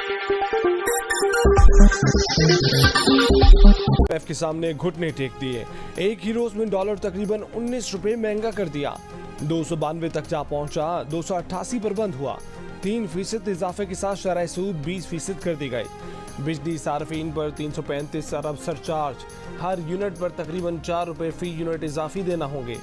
IMF के सामने घुटने टेक दिए। एक ही रोज में डॉलर तकरीबन 19 रुपए महंगा कर दिया। 292 तक जा पहुंचा, 288 पर बंद हुआ। 3% इजाफे के साथ शरह सूद 20% कर दी गई। बिजली सार्फिन पर 335 अरब सरचार्ज, हर यूनिट पर तकरीबन 4 रुपए फी यूनिट इजाफी देना होंगे।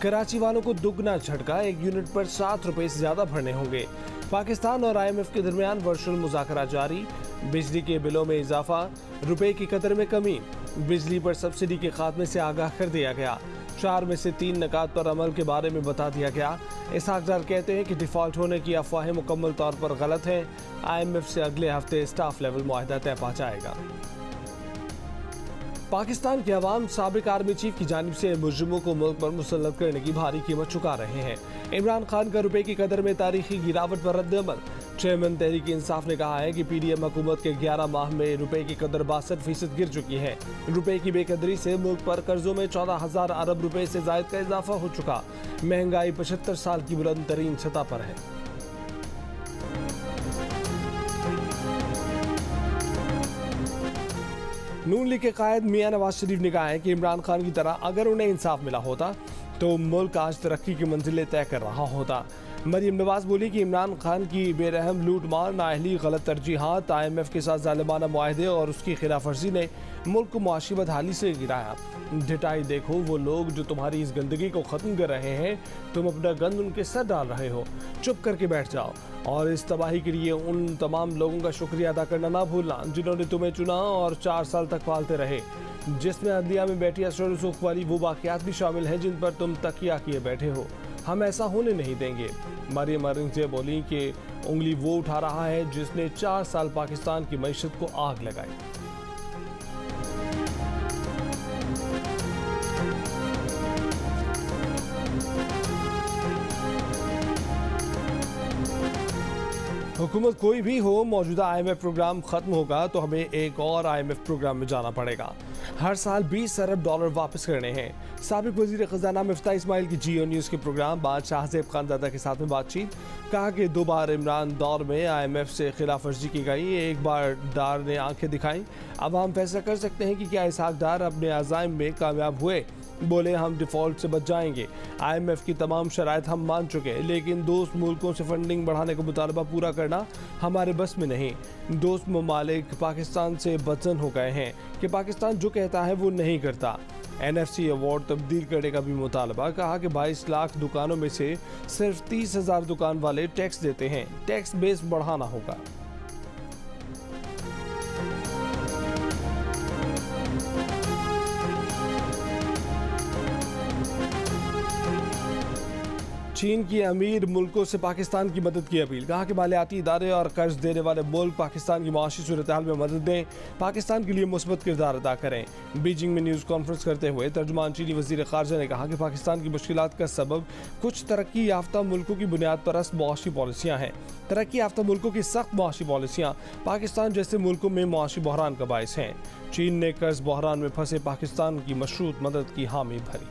कराची वालों को दुगना झटका, एक यूनिट पर 7 रुपए से ज्यादा भरने होंगे। पाकिस्तान और IMF के दरमियान वर्चुअल मुज़ाकरा जारी। बिजली के बिलों में इजाफा, रुपए की कदर में कमी। बिजली पर सब्सिडी के खात्मे से आगाह कर दिया गया। 4 में से 3 निकात पर अमल के बारे में बता दिया गया। इसहाक डार कहते हैं कि डिफॉल्ट होने की अफवाहें मुकम्मल तौर पर गलत हैं। IMF से अगले हफ्ते स्टाफ लेवल मुआहदा तय पा जाएगा। पाकिस्तान के अवाम साबिक आर्मी चीफ की जानिब से मुजरिमों को मुल्क पर मुसल्लत करने की भारी कीमत चुका रहे हैं। इमरान खान का रुपए की कदर में तारीखी गिरावट पर रद्द-ए-अमल। चेयरमैन तहरीक इंसाफ ने कहा है कि PDM हुकूमत के 11 माह में रुपए की कदर 62% गिर चुकी है। रुपए की बेकदरी से मुल्क पर कर्जों में 14,000 अरब रुपए से जायद का इजाफा हो चुका। महंगाई 75 साल की बुलंद तरीन सतह पर है। नून लीग के कायद मियां नवाज शरीफ ने कहा है कि इमरान खान की तरह अगर उन्हें इंसाफ मिला होता तो मुल्क आज तरक्की की मंजिलें तय कर रहा होता। मरियम नवाज बोली कि इमरान खान की बेरहम लूट मार, नाअहली, गलत तरजीहात, IMF के साथ जालिमाना मुआहदे और उसकी खिलाफ वर्जी ने मुल्क को मुआशी बदहाली से गिराया। ढिठाई देखो, वो लोग जो तुम्हारी इस गंदगी को ख़त्म कर रहे हैं, तुम अपना गंद उनके सर डाल रहे हो। चुप करके बैठ जाओ और इस तबाही के लिए उन तमाम लोगों का शुक्रिया अदा करना ना भूलना जिन्होंने तुम्हें चुना और 4 साल तक पालते रहे, जिसमें अदलिया में बैठी असर रसूख वाली वो वाक़यात भी शामिल हैं जिन पर तुम तकिया किए बैठे हो। हम ऐसा होने नहीं देंगे। मरियम अरिंजे बोली कि उंगली वो उठा रहा है जिसने 4 साल पाकिस्तान की मईशत को आग लगाई। हुकूमत कोई भी हो, मौजूदा IMF प्रोग्राम खत्म होगा तो हमें एक और IMF प्रोग्राम में जाना पड़ेगा। हर साल 20 अरब डॉलर वापस करने हैं। साबिक वजीर खजाना मिफ्ता इस्माइल की जियो न्यूज़ के प्रोग्राम बाद शाहजेब खानजादा के साथ में बातचीत। कहा कि 2 बार इमरान दौर में IMF से खिलाफ वर्जी की गई, एक बार डार ने आंखें दिखाई। अब हम फैसला कर सकते हैं कि क्या इसहाक डार अपने अज़ाइम में कामयाब हुए। बोले हम डिफ़ॉल्ट से बच जाएंगे। IMF की तमाम शराइत हम मान चुके, लेकिन दोस्त मुल्कों से फंडिंग बढ़ाने का मुतालबा पूरा करना हमारे बस में नहीं। दोस्त ममालिक पाकिस्तान से बदजन हो गए हैं कि पाकिस्तान जो कहता है वो नहीं करता। NFC अवार्ड तब्दील करने का भी मुतालबा। कहा कि 22 लाख दुकानों में से सिर्फ 30,000 दुकान वाले टैक्स देते हैं। टैक्स बेस बढ़ाना होगा। चीन की अमीर मुल्कों से पाकिस्तान की मदद की अपील। कहा कि मालियाती इदारे और कर्ज देने वाले मुल्क पाकिस्तान की माशी सूरत हाल में मदद दें, पाकिस्तान के लिए मुस्बत किरदार अदा करें। बीजिंग में न्यूज़ कॉन्फ्रेंस करते हुए तर्जुमान चीनी वज़ीर ख़ारजा ने कहा कि पाकिस्तान की मुश्किलात का सबब कुछ तरक्की याफ्ता मुल्कों की बुनियाद परस्त मुआशी पॉलिसियाँ हैं। तरक्की याफ्ता मुल्कों की सख्त मुआशी पॉलिसियाँ पाकिस्तान जैसे मुल्कों में मुआशी बहरान का बायस हैं। चीन ने कर्ज बहरान में फंसे पाकिस्तान की मशरूत मदद की हामी भरी।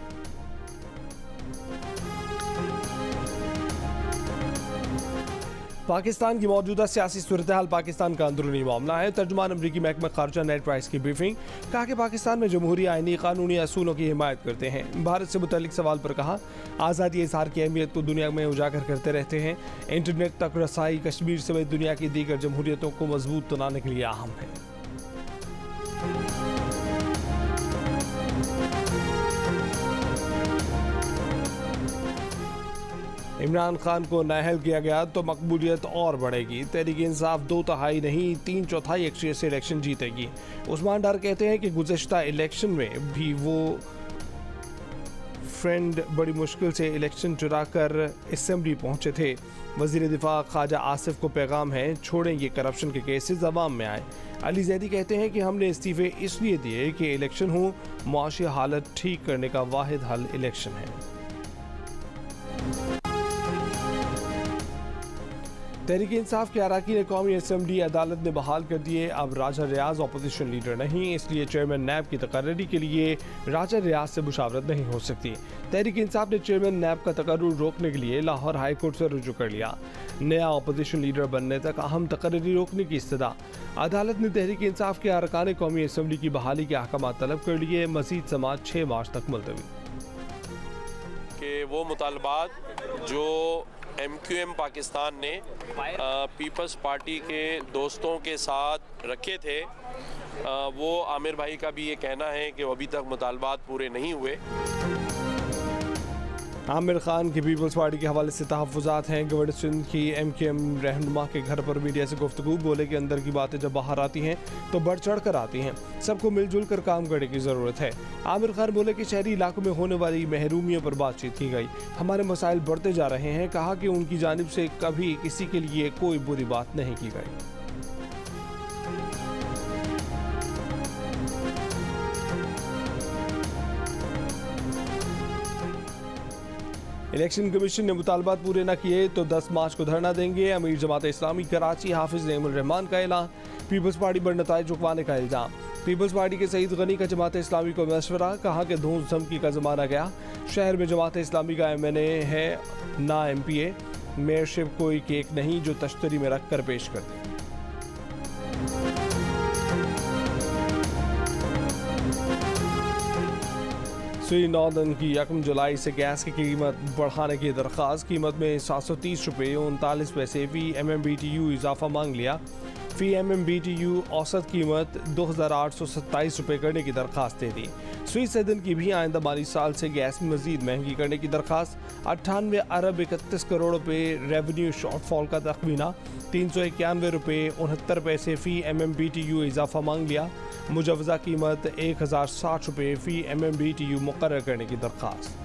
पाकिस्तान की मौजूदा सियासी सूरत हाल पाकिस्तान का अंदरूनी मामला है। तर्जुमान अमरीकी महकमा खारजा नेड प्राइस की ब्रीफिंग। कहा कि पाकिस्तान में जमहूरी आईनी कानूनी असूलों की हिमायत करते हैं। भारत से मुतल्लिक सवाल पर कहा आज़ादी इज़हार की अहमियत को दुनिया में उजागर करते रहते हैं। इंटरनेट तक रसाई कश्मीर समेत दुनिया की दीगर जमहूरियतों को मजबूत बनाने के लिए अहम है। इमरान खान को नाअहल किया गया तो मकबूलियत और बढ़ेगी। तहरीक इंसाफ 2/3 नहीं 3/4 अक्सरियत से इलेक्शन जीतेगी। उस्मान डार कहते हैं कि गुज़श्ता इलेक्शन में भी वो फ्रेंड बड़ी मुश्किल से इलेक्शन चुरा कर असेंबली पहुंचे थे। वज़ीर दिफा ख्वाजा आसिफ को पैगाम है, छोड़ें ये करप्शन के केसेस अवाम में आए। अली जैदी कहते हैं कि हमने इस्तीफ़े इसलिए दिए कि इलेक्शन हो, मुआशी हालत ठीक करने का वाहिद हल इलेक्शन है। तहरीक इंसाफ के अराकीन कौमी असम्बली अदालत ने बहाल कर दिए। अब राजा रियाज अपोजिशन लीडर नहीं, इसलिए चेयरमैन नैब की तकर्री के लिए राजा रियाज से मुशावरत नहीं हो सकती। तहरीक इंसाफ ने चेयरमैन नैब का तकर्रुर रोकने के लिए लाहौर हाई कोर्ट से रुजू कर लिया। नया अपोजिशन लीडर बनने तक अहम तकरीरी रोकने की इस्तदा। अदालत ने तहरीक इंसाफ के अरकान कौमी असम्बली की बहाली के अहकाम तलब कर लिए। मजीद समात 6 मार्च तक मुलतवी। कि वो मुतालबात जो MQM पाकिस्तान ने पीपल्स पार्टी के दोस्तों के साथ रखे थे, वो आमिर भाई का भी ये कहना है कि वो अभी तक मुतालबात पूरे नहीं हुए। आमिर खान की पीपल्स पार्टी के हवाले से तहफ़्फ़ुज़ात हैं। गवर्नर सिंध की MQM रहनुमा के घर पर मीडिया से गुफ्तगू। बोले कि अंदर की बातें जब बाहर आती हैं तो बढ़ चढ़ कर आती हैं, सबको मिलजुल कर काम करने की ज़रूरत है। आमिर खान बोले कि शहरी इलाकों में होने वाली महरूमियों पर बातचीत की गई, हमारे मसाइल बढ़ते जा रहे हैं। कहा कि उनकी जानिब से कभी किसी के लिए कोई बुरी बात नहीं की गई। इलेक्शन कमीशन ने मुतालबात पूरे न किए तो 10 मार्च को धरना देंगे। अमीर जमात इस्लामी कराची हाफिज नईमुर रहमान का ऐलान। पीपल्स पार्टी पर नताइज चुकवाने का इल्ज़ाम। पीपल्स पार्टी के सईद गनी का जमात इस्लामी को मशवरा। कहा कि धूम धमकी का ज़माना गया। शहर में जमात इस्लामी का MNA है ना MPA। मेयरशिप कोई केक नहीं जो तश्तरी में रख कर पेश कर दे। सुई नॉर्दर्न की 1 जुलाई से गैस की कीमत बढ़ाने की दरख्वास्त। कीमत में 730 रुपये 39 पैसे फी MMBTU इजाफा मांग लिया। फी MMBTU औसत कीमत 2827 रुपये करने की दरख्वास्त दे दी। सुई सदन की भी आइंदा माली साल से गैस मजीद महंगी करने की दरख्वास्त। 98 अरब 31 करोड़ रुपये रेवेन्यू शॉर्टफॉल का तखमीना। 391 रुपये 69 पैसे फी MMBTU इजाफा मांग लिया। मुजवजा कीमत 1060 रुपये फी MMBTU मुकर्रर करने की दरख्वास्त।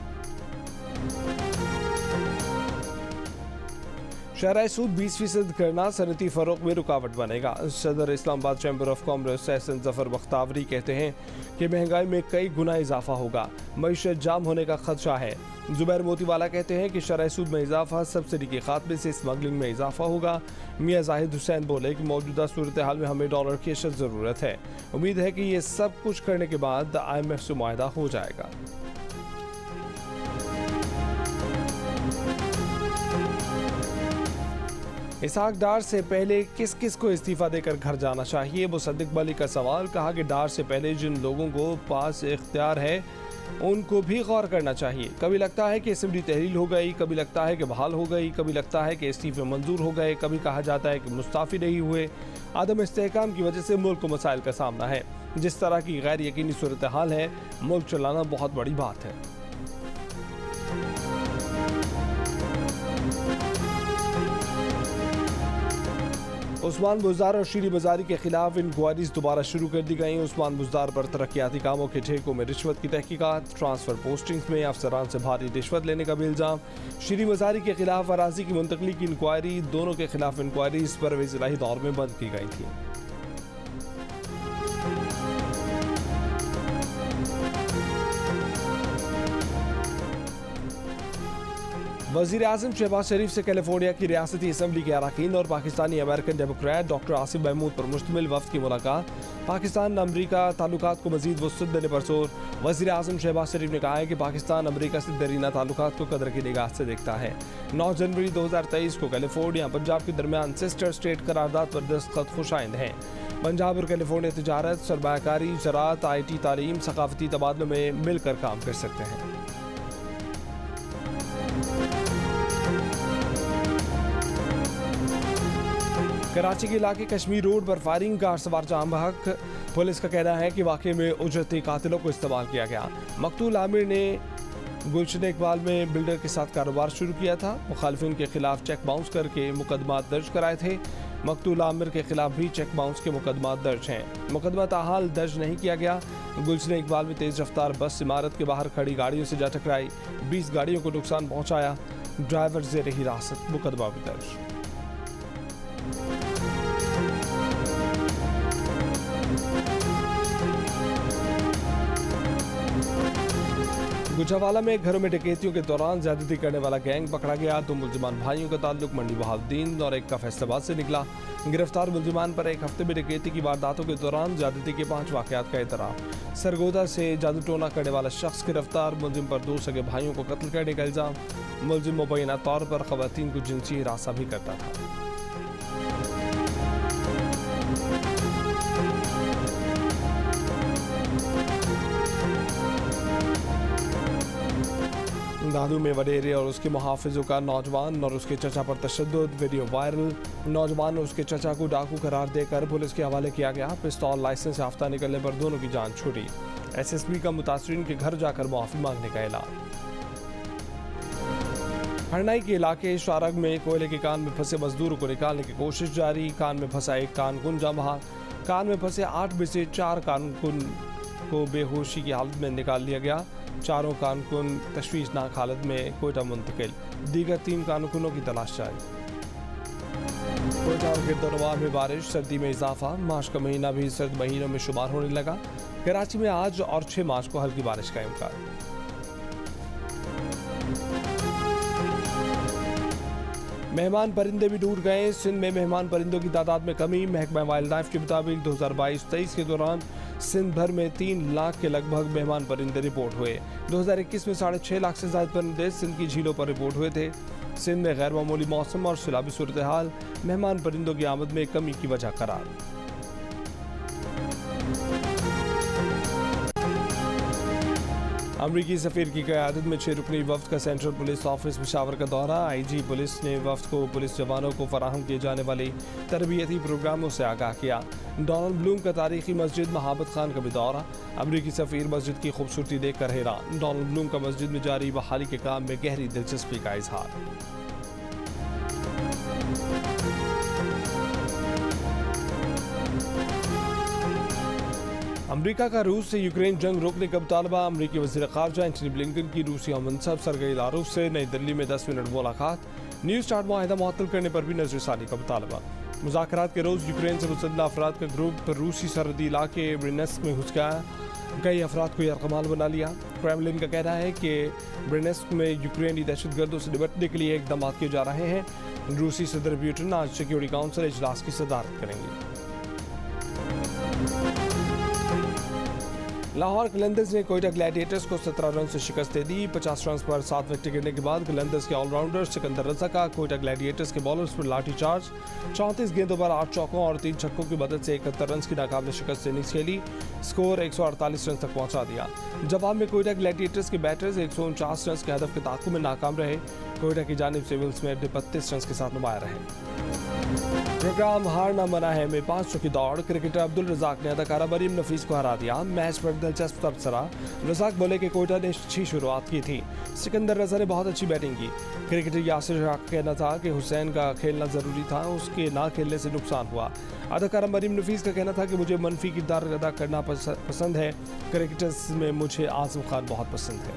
शरह सूद 20% करना सनती फ़रोग़ में रुकावट बनेगा। सदर Islamabad chamber of commerce Ehsan Zafar Bakhtawari कहते हैं कि महंगाई में कई गुना इजाफा होगा, मईशत जाम होने का खदशा है। जुबैर मोतीवाला कहते हैं कि शरह सूद में इजाफा, सब्सिडी के खात्मे से स्मगलिंग में इजाफा होगा। मियाँ जाहिद हुसैन बोले कि मौजूदा सूरत हाल में हमें डॉलर की अशद ज़रूरत है। उम्मीद है कि ये सब कुछ करने के बाद IMF से मुआहदा हो जाएगा। इसहाक डार से पहले किस किस को इस्तीफ़ा देकर घर जाना चाहिए, मुसद्दिक मलिक का सवाल। कहा कि डार से पहले जिन लोगों को पास इख्तियार है उनको भी गौर करना चाहिए। कभी लगता है कि असेंबली तहलील हो गई, कभी लगता है कि बहाल हो गई, कभी लगता है कि इस्तीफ़े मंजूर हो गए, कभी कहा जाता है कि मुस्ताफ़ी नहीं हुए। आदम इस्तेहकाम की वजह से मुल्क को मसाइल का सामना है। जिस तरह की गैर यकीनी सूरत हाल है, मुल्क चलाना बहुत बड़ी बात है। उस्मान बुज़दार और शीरी बाजारी के खिलाफ इंक्वायरीज दोबारा शुरू कर दी गई। उस्मान बुज़दार पर तरक्याती कामों के ठेकों में रिश्वत की तहकीकात, ट्रांसफर पोस्टिंग्स में अफसरान से भारी रिश्वत लेने का भी इल्ज़ाम। शीरी बाजारी के खिलाफ अराजी की मुंतकली की इंक्वायरी, दोनों के खिलाफ इंक्वायरीज परवेज़ इलाही दौर में बंद की गई थी। वज़ीर आज़म शहबाज शरीफ से कैलिफोर्निया की रियासती असम्बली के अरकान और Pakistani American Democrat doctor Asif Mahmood पर मुश्तमिल वफ़द की मुलाकात। पाकिस्तान अमरीका ताल्लुकात को मज़ीद वसअत देने पर जोर। वज़ीर आज़म शहबाज शरीफ ने कहा है कि पाकिस्तान अमरीका से दरीना ताल्लुकात को कदर की निगाह से देखता है। 9 जनवरी 2023 को कैलिफोर्निया पंजाब के दरमियान सिस्टर स्टेट करारदाद पर दस्तखत खुशाइंद हैं। पंजाब और कैलिफोर्निया तिजारत, सरमायाकारी, ज़राअत, IT, तालीम, सकाफती तबादलों में मिलकर काम कर सकते हैं। कराची के इलाके कश्मीर रोड पर फायरिंग, कार सवार जाम बहक। पुलिस का कहना है कि वाकई में उजरती कातिलों को इस्तेमाल किया गया। मकतूल आमिर ने गुलशन इकबाल में बिल्डर के साथ कारोबार शुरू किया था। मुखालिफिन के खिलाफ चेक बाउंस करके मुकदमा दर्ज कराए थे। मकतूल आमिर के खिलाफ भी चेक बाउंस के मुकदमा दर्ज हैं। मुकदमा ताहाल दर्ज नहीं किया गया। गुलशन इकबाल में तेज़ रफ्तार बस इमारत के बाहर खड़ी गाड़ियों से जा टकराई, 20 गाड़ियों को नुकसान पहुँचाया। ड्राइवर ज़ेर हिरासत, मुकदमा भी दर्ज। गुजरावाला में घरों में डकैतियों के दौरान ज्यादती करने वाला गैंग पकड़ा गया। 2 मुलजिमान भाइयों का ताल्लुक मंडी बहाउद्दीन और एक का फैसलाबाद से निकला। गिरफ्तार मुलजिमान पर एक हफ्ते में डकैती की वारदातों के दौरान ज्यादती के 5 वाकयात का इतराफ। सरगोदा से जादू टोना करने वाला शख्स गिरफ्तार। मुलजिम पर 2 सगे भाइयों को कत्ल करने का इल्जाम। मुलजिम मुबैना तौर पर खवातीन को जिनसी हिरासा भी करता था। नादू में वडेरे और उसके मुहाफिजों का नौजवान और उसके चचा पर तशद्दुद, वीडियो वायरल। नौजवान और उसके चचा को डाकू करार देकर पुलिस के हवाले किया गया। पिस्तौल लाइसेंस याफ्ता निकलने पर दोनों की जान छूटी। एसएसपी का मुतासरीन के घर जाकर मुआफी मांगने का ऐलान। हरनाई के इलाके शारग में कोयले के कान में फंसे मजदूरों को निकालने की कोशिश जारी। कान में फंसा एक कानकुन जमा। कान में फंसे 8 में से 4 कानकुन को बेहोशी की हालत में निकाल लिया गया। चारों कानकुन तशवीशनाक हालत में कोयटा मुंतकिल। दीगर 3 कानकुनों की तलाश जारी। कोयटा और गिरदोनवा में बारिश, सर्दी में इजाफा। मार्च का महीना भी सर्द महीनों में शुमार होने लगा। कराची में आज और 6 मार्च को हल्की बारिश का इम्कान। मेहमान परिंदे भी टूट गए। सिंध में मेहमान परिंदों की तादाद में कमी। महकमा वाइल्ड लाइफ के मुताबिक 2022-23 के दौरान सिंध भर में 3 लाख के लगभग मेहमान परिंदे रिपोर्ट हुए। 2021 में 6.5 लाख से ज्यादा परिंदे सिंध की झीलों पर रिपोर्ट हुए थे। सिंध में गैर मामूली मौसम और सैलाबी सूरत हाल मेहमान परिंदों की आमद में कमी की वजह करार। अमरीकी सफीर की क़यादत में 6 रुकनी वफ्द का सेंट्रल पुलिस ऑफिस पेशावर का दौरा। आईजी पुलिस ने वफ्द को पुलिस जवानों को फराहम किए जाने वाले तरबियती प्रोग्रामों से आगाह किया। डोनाल्ड ब्लूम का तारीखी मस्जिद महाबत खान का भी दौरा। अमरीकी सफीर मस्जिद की खूबसूरती देखकर हैरान। डोनाल्ड ब्लूम का मस्जिद में जारी बहाली के काम में गहरी दिलचस्पी का इजहार। अमेरिका का रूस से यूक्रेन जंग रोकने का मुतालबा। अमरीकी वज़ीर ख़ारजा एंटनी ब्लिंकन की रूसी हममनसब सरगई लारोफ से नई दिल्ली में 10 मिनट मुलाकात। न्यू स्टार्ट माहिदा मुअत्तल करने पर भी नज़रसानी का मुतालबा। मुज़ाकरात के रोज़ यूक्रेन से मुसल्लह अफराद का ग्रुप रूसी सरहदी इलाके ब्रेनेस्क में घुस गया। कई अफराद को यरगमाल बना लिया। क्रेमलिन का कहना है कि ब्रेनेस्क में यूक्रेनी दहशतगर्दों से निपटने के लिए इक़दाम किए जा रहे हैं। रूसी सदर पुतिन आज सिक्योरिटी काउंसिल इजलास की सदारत करेंगे। लाहौर कलंदर्स ने कोयटा ग्लैडिएटर्स को 17 रन से शिकस्त दे दी। 50 रन पर 7 विकेट गिरने के बाद कलंदर्स के ऑलराउंडर सिकंदर रजा का कोयटा ग्लैडिएटर्स के बॉलर्स पर लाठी चार्ज। 34 गेंदों पर 8 चौकों और 3 छक्कों की मदद से 71 रन की नाकाबिल शिकस्त इनिंग्स खेली। स्कोर 148 रन तक पहुंचा दिया। जवाब में कोयटा ग्लैडिएटर्स के बैटर्स 149 रन के हदफ के ताक़ुब में नाकाम रहे। कोयटा की जानिब से विल स्मिथ 32 रन के साथ नुमाया रहे। प्रोग्राम हारना मना है में 500 की दौड़। क्रिकेटर अब्दुल रज़ाक ने अदाकारा मरीम नफीस को हरा दिया। मैच पर दिलचस्प तबसरा। रज़ाक बोले कि कोयटा ने अच्छी शुरुआत की थी। सिकंदर रजा ने बहुत अच्छी बैटिंग की। क्रिकेटर यासिर शाह का कहना था कि हुसैन का खेलना ज़रूरी था, उसके ना खेलने से नुकसान हुआ। अदाकारा मरीम नफीस का कहना था कि मुझे मनफी किरदार अदा करना पसंद है। क्रिकेटर्स में मुझे आज़म खान बहुत पसंद है।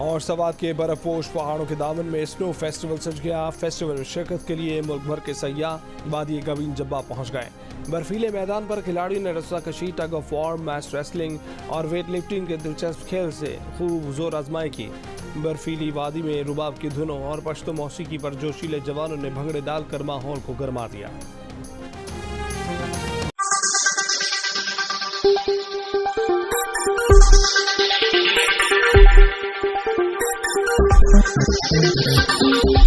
और सवात के बर्फपोश पहाड़ों के दामन में स्नो फेस्टिवल सज गया। फेस्टिवल में शिरकत के लिए मुल्क भर के सयाह वादी गवीन जब्बा पहुंच गए। बर्फीले मैदान पर खिलाड़ियों ने रस्साकशी, tug of war, match wrestling और वेट लिफ्टिंग के दिलचस्प खेल से खूब जोर आजमाई की। बर्फीली वादी में रुबाब की धुनों और पश्तो मौसीकी पर जोशीले जवानों ने भंगड़े डालकर माहौल को गरमा दिया। Thank you.